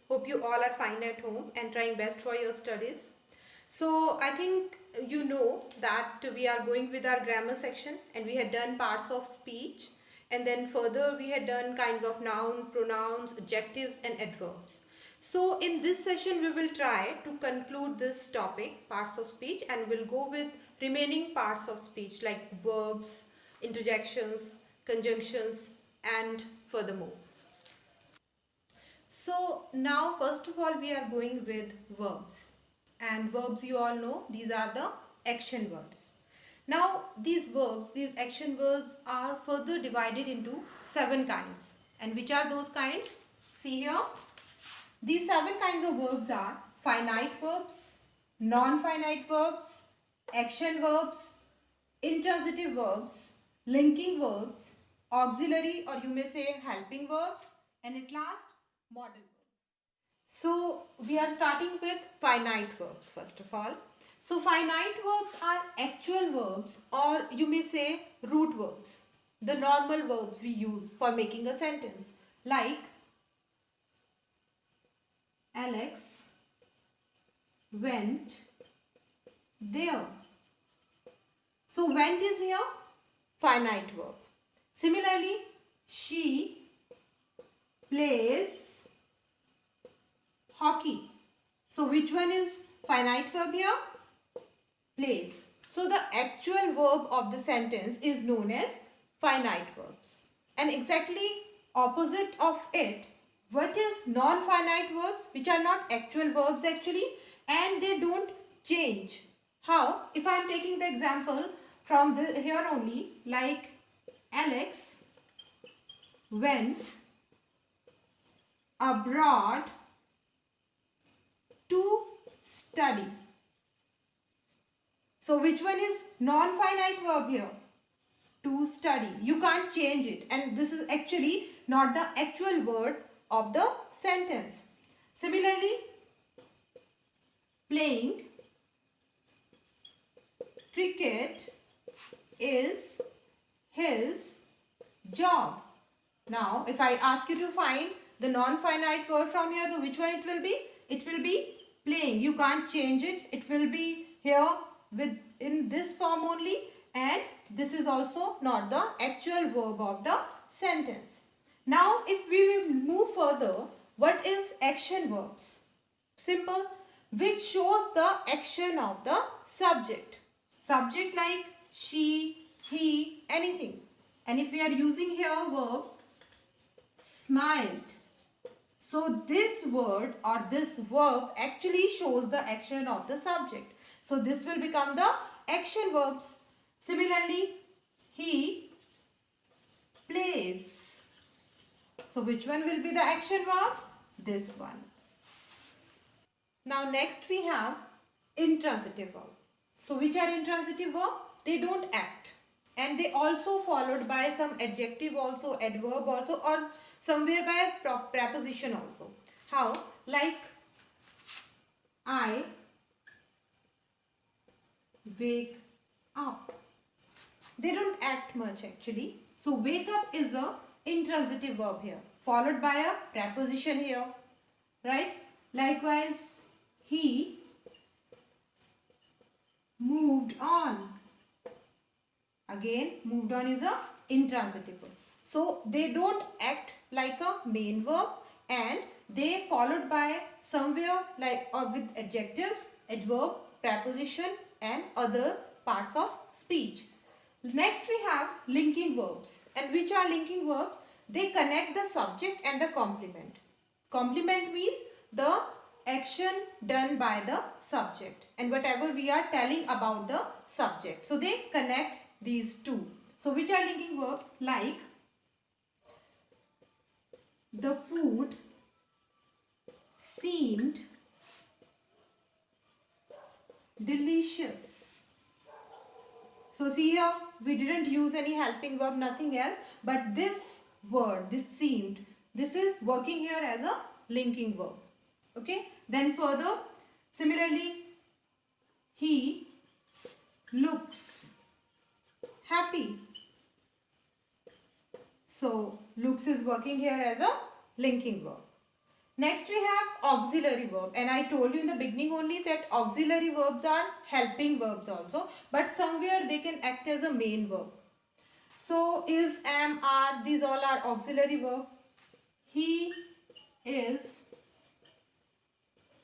Hope you all are fine at home and trying best for your studies. So I think you know that we are going with our grammar section, and we had done parts of speech, and then further we had done kinds of noun, pronouns, adjectives and adverbs. So in this session we will try to conclude this topic, parts of speech, and we'll go with remaining parts of speech like verbs, interjections, conjunctions and furthermore. So now first of all we are going with verbs, and verbs you all know, these are the action words. Now these verbs, these action words are further divided into 7 kinds, and which are those kinds? See here, these 7 kinds of verbs are finite verbs, non-finite verbs, action verbs, intransitive verbs, linking verbs, auxiliary or you may say helping verbs, and at last modal verbs. So we are starting with finite verbs first of all. So finite verbs are actual verbs or you may say root verbs, the normal verbs we use for making a sentence, like Alex went there. So went is here finite verb. Similarly, she plays hockey. So which one is finite verb here? Plays. So the actual verb of the sentence is known as finite verbs. And exactly opposite of it, what is non-finite verbs, which are not actual verbs actually, and they don't change. How? If I am taking the example from here only, like Alex went abroad to study. So which one is non-finite verb here? To study. You can't change it, and this is actually not the actual word of the sentence. Similarly, playing cricket is his job. Now, if I ask you to find the non-finite word from here, so which one it will be? It will be playing. You can't change it. It will be here in this form only, and this is also not the actual verb of the sentence. Now, if we will move further, what is action verbs? Simple, which shows the action of the subject. Subject like she, he, anything. And if we are using here verb smiled, so this word or this verb actually shows the action of the subject. So this will become the action verbs. Similarly, he plays. So which one will be the action verbs? This one. Now next we have intransitive verb. So which are intransitive verb? They don't act, and they also followed by some adjective also, adverb also, or somewhere by a preposition also. How? Like I wake up. They don't act much actually. So wake up is a intransitive verb here, followed by a preposition here, right? Likewise, he moved on. Again, moved on is a intransitive verb. So they don't act like a main verb, and they followed by somewhere like or with adjectives, adverb, preposition and other parts of speech. Next we have linking verbs. And which are linking verbs? They connect the subject and the complement. Complement means the action done by the subject and whatever we are telling about the subject. So they connect these two. So which are linking verbs? Like the food seemed delicious. So see here, we didn't use any helping verb, nothing else, but this word, this seemed, this is working here as a linking verb. Okay. Then further, similarly, he looks happy. So looks is working here as a linking verb. Next we have auxiliary verb, and I told you in the beginning only that auxiliary verbs are helping verbs also, but somewhere they can act as a main verb. So is, am, are, these all are auxiliary verb. He is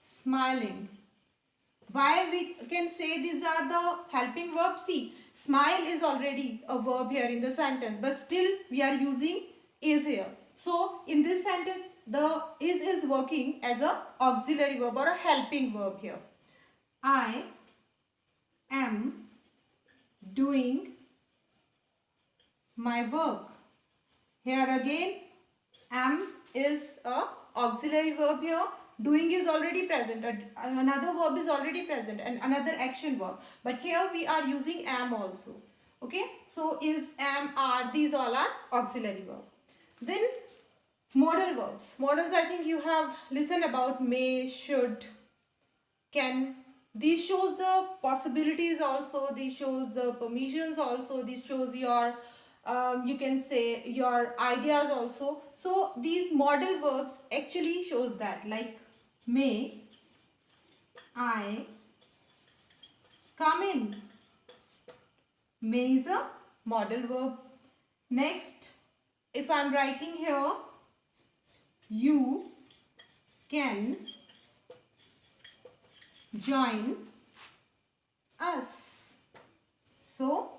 smiling. Why we can say these are the helping verbs? See, smile is already a verb here in the sentence, but still we are using is here. So in this sentence, the is working as a auxiliary verb or a helping verb here. I am doing my work. Here again, am is a auxiliary verb here. Doing is already present. Another verb is already present and another action verb. But here we are using am also. Okay. So is, am, are, these all are auxiliary verb. Then modal verbs. Modals, I think you have listened about may, should, can. These shows the possibilities also. These shows the permissions also. These shows your you can say your ideas also. So these modal verbs actually shows that, like may I come in. May is a modal verb. Next, if I am writing here, you can join us. So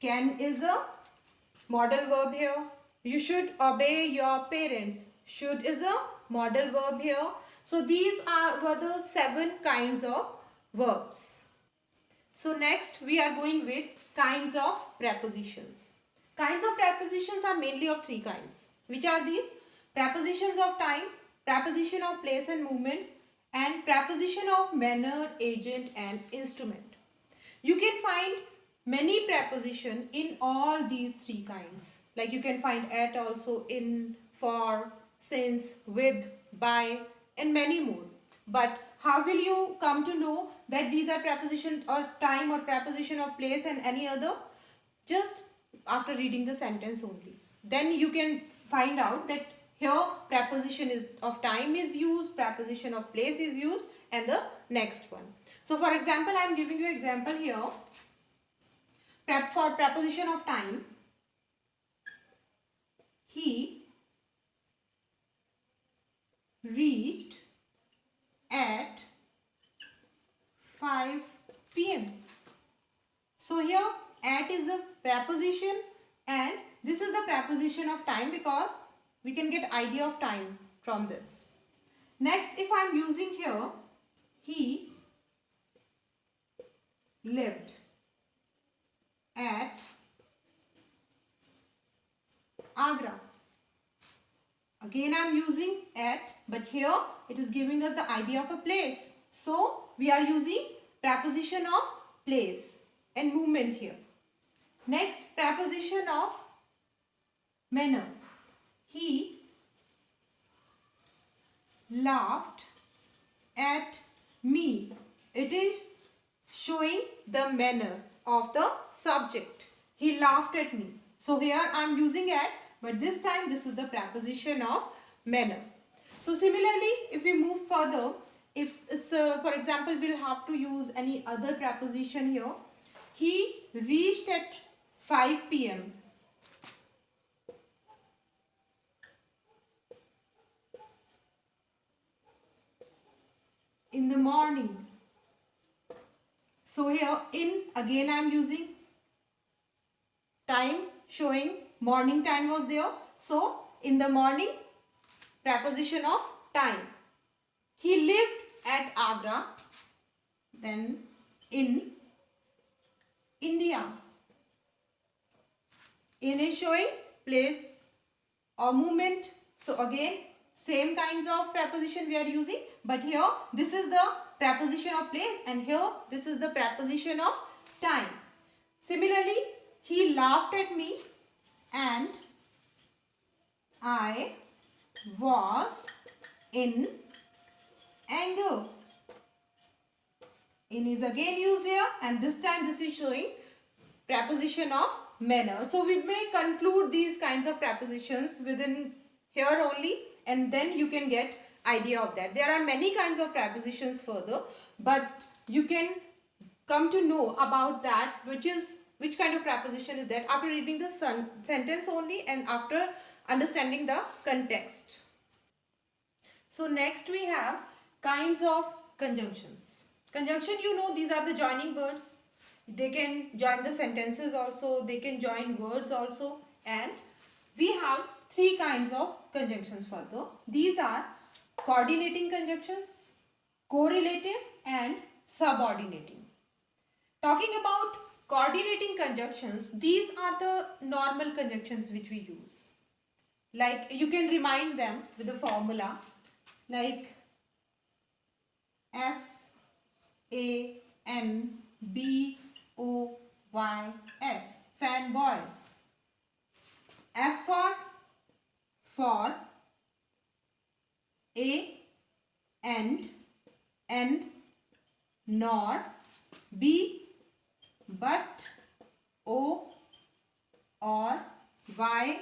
can is a modal verb here. You should obey your parents. Should is a modal verb here. So these were the 7 kinds of verbs. So next we are going with kinds of prepositions. Kinds of prepositions are mainly of 3 kinds. Which are these? Prepositions of time, preposition of place and movements, and preposition of manner, agent and instrument. You can find many preposition in all these 3 kinds. Like you can find at also, in, for, since, with, by and many more. But how will you come to know that these are preposition or time or preposition of place and any other? Just after reading the sentence only. Then you can find out that here preposition is of time is used, preposition of place is used and the next one. So for example, I am giving you example here. For preposition of time, he reached at 5 p.m. So here at is the preposition and this is the preposition of time because we can get idea of time from this. Next, if I am using here, he lived at Agra. Again I am using at, but here it is giving us the idea of a place. So we are using preposition of place and movement here. Next, preposition of manner. He laughed at me. It is showing the manner of the subject. He laughed at me. So here I am using at, but this time this is the preposition of manner. So similarly, if we move further, if for example we'll have to use any other preposition here. He reached at 5 p.m. in the morning. So here in, again I am using time, showing morning time was there. So in the morning, preposition of time. He lived at Agra. Then in India. In is showing place or movement. So again same kinds of preposition we are using, but here this is the preposition of place and here this is the preposition of time. Similarly, he laughed at me and I was in anger. In is again used here and this time this is showing preposition of manner. So we may conclude these kinds of prepositions within here only and then you can get idea of that. There are many kinds of prepositions further, but you can come to know about that, which kind of preposition is that after reading the sentence only and after understanding the context. So next we have kinds of conjunctions. Conjunction, you know, these are the joining words. They can join the sentences also, they can join words also, and we have three kinds of conjunctions further. These are coordinating conjunctions, correlative and subordinating. Talking about coordinating conjunctions, these are the normal conjunctions which we use. Like you can remind them with the formula like FANBOYS, fanboys. F for A and N nor, B but, O or, Y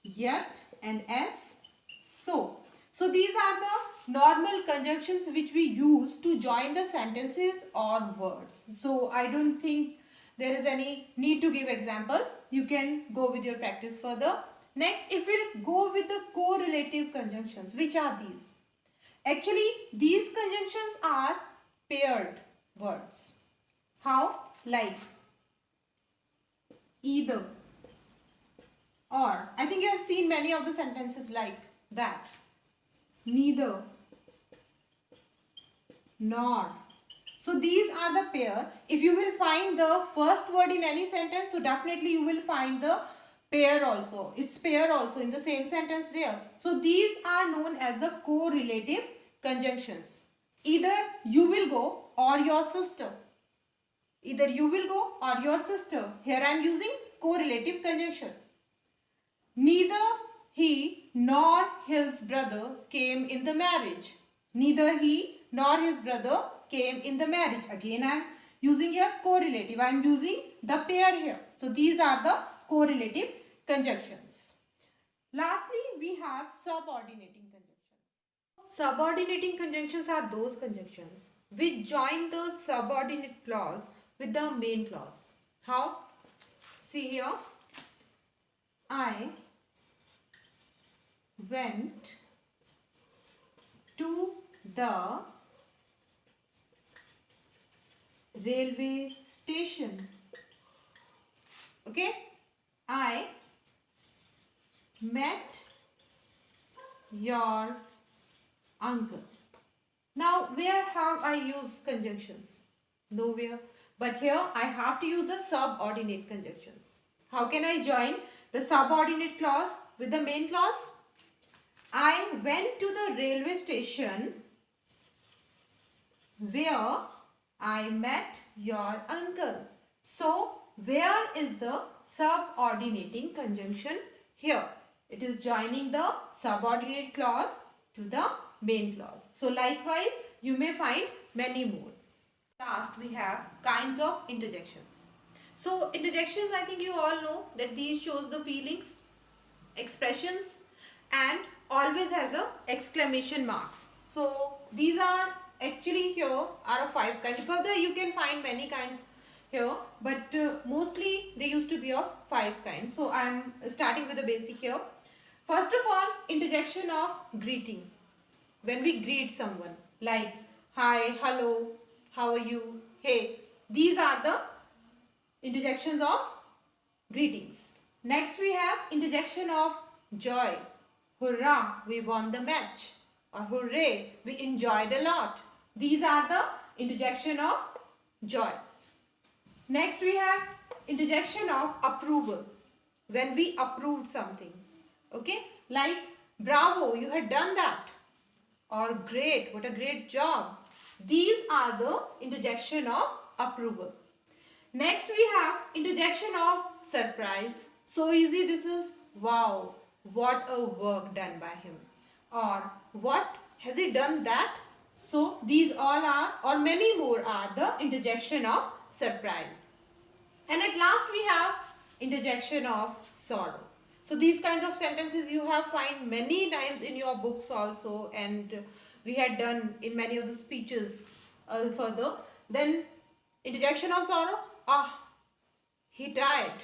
yet, and S so. So these are the normal conjunctions which we use to join the sentences or words. So I don't think there is any need to give examples. You can go with your practice further. Next, if we'll go with the correlative conjunctions, which are these? Actually, these conjunctions are paired words. How? Like either, or. I think you have seen many of the sentences like that. Neither, nor. So these are the pair. If you will find the first word in any sentence, so definitely you will find the pair also. It's pair also in the same sentence there. So these are known as the correlative conjunctions. Either you will go or your sister. Either you will go or your sister. Here I am using correlative conjunction. Neither he nor his brother came in the marriage. Neither he nor his brother came in the marriage. Again I am using here correlative. I am using the pair here. So these are the correlative conjunctions. Lastly, we have subordinating conjunctions. Subordinating conjunctions are those conjunctions which join the subordinate clause with the main clause. How? See here. I went to the railway station. Okay. I met your uncle. Now, where have I used conjunctions? Nowhere. But here I have to use the subordinate conjunctions. How can I join the subordinate clause with the main clause? I went to the railway station where I met your uncle. So, where is the subordinating conjunction here? It is joining the subordinate clause to the main clause. So, likewise, you may find many more. Last, we have kinds of interjections. So, interjections, I think you all know that these shows the feelings, expressions, and always has a exclamation marks. So, these are actually here are of 5 kinds. Further, you can find many kinds here, but mostly they used to be of 5 kinds. So, I am starting with the basic here. First of all, interjection of greeting. When we greet someone like hi, hello, how are you, hey. These are the interjections of greetings. Next, we have interjection of joy. Hurrah, we won the match. Or hooray, we enjoyed a lot. These are the interjection of joys. Next, we have interjection of approval. When we approved something. Okay, like bravo, you had done that. Or great, what a great job. These are the interjection of approval. Next, we have interjection of surprise. So easy this is. Wow, what a work done by him. Or what, has he done that? So these all are, or many more are the interjection of surprise. And at last we have interjection of sorrow. So these kinds of sentences you have find many times in your books also, and we had done in many of the speeches further. Then interjection of sorrow. Ah, he died.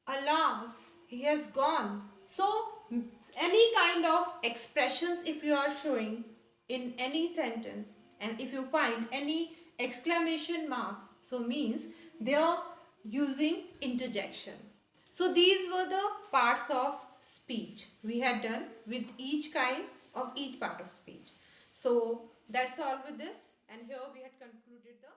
Alas, he has gone. So any kind of expressions if you are showing in any sentence, and if you find any exclamation marks, so means they are using interjection. So these were the parts of speech we had done with each kind of each part of speech. So that's all with this, and here we had concluded the